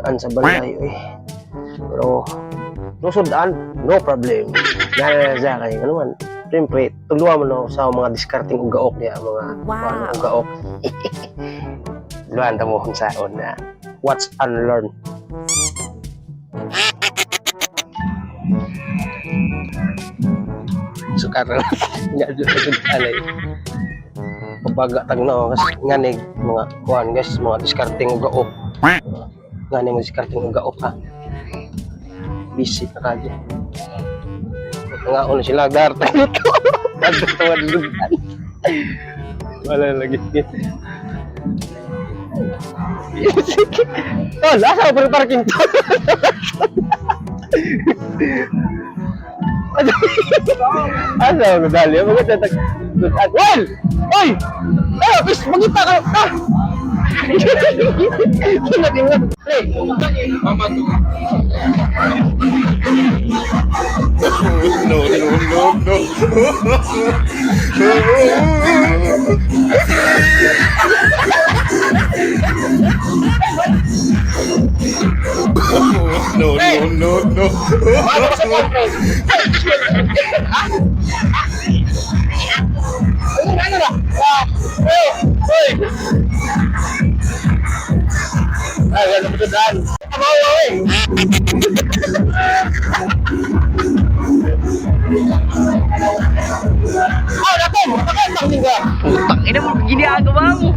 sudan sa balay eh. Pero no sudan, no problem. Nana sa kay ano man. Siyempre, tuluan mo no sa mga discarding ugaok niya, mga ugaok. Luan tamo kung saon na what's unlearn. Sukar nya jud alay. Pagbaga tag no kasi nganig mga kuan guys, mga discarding ugaok. Nganig mga discarding ugaok ha. Busy na kadyo. Nga uno sila darta dito. Nagtutuwa lugan. Wala lagi. Oh, lasa ko parking to. Asa ko dali, maganda tag. Wal! Oy! Ah, bis magita ka. Ah. Sino din mo? Hey, mama to. No, no, no, no. No, no, no, no. Ano na? Hoy! Ay, ano ba dyan? Abaw, oh, natin! Makakantang ka! Putang ina mo, ginagawa mo.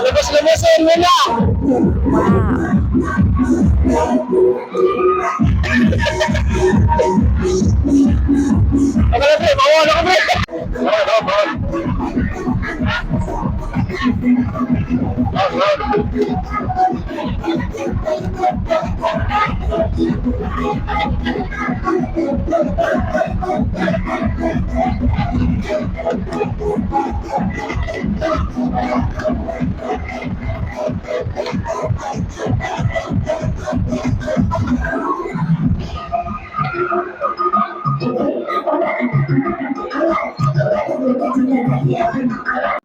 Labas-labasin mo na! Ako na, pre! Mawala ka, pre!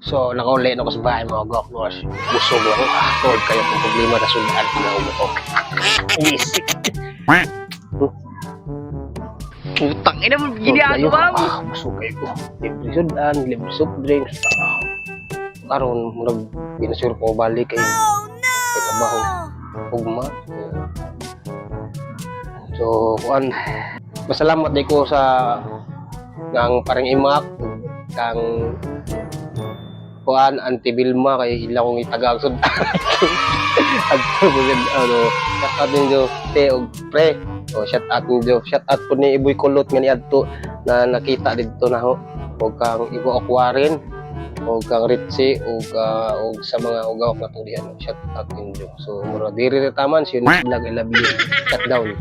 So, nakauli na ko sa bahay mga goknos. Busog ako. Told kayo kung problema na sundaan na umukok. Easy. Putang ina mo, ginagawa mo. Busog kayo ko. Libre sundaan, libre soft drinks. Karon murag binasure ko balik kay trabaho. Ugma. So, kuan. Masalamat din ko sa ng parang imak kang kuan Auntie Vilma kay ila kong itagag sud. Adto bugod ano, shout out ninyo te og pre. O shout out ninyo, shout out po ni Iboy Kulot nga ni adto na nakita didto na ho. Og kang Ibo Aquarin, og kang Ritzy og sa mga ugawak na tulian. Shout out ninyo. So mura diri taman si Vlog I love you. Shut down.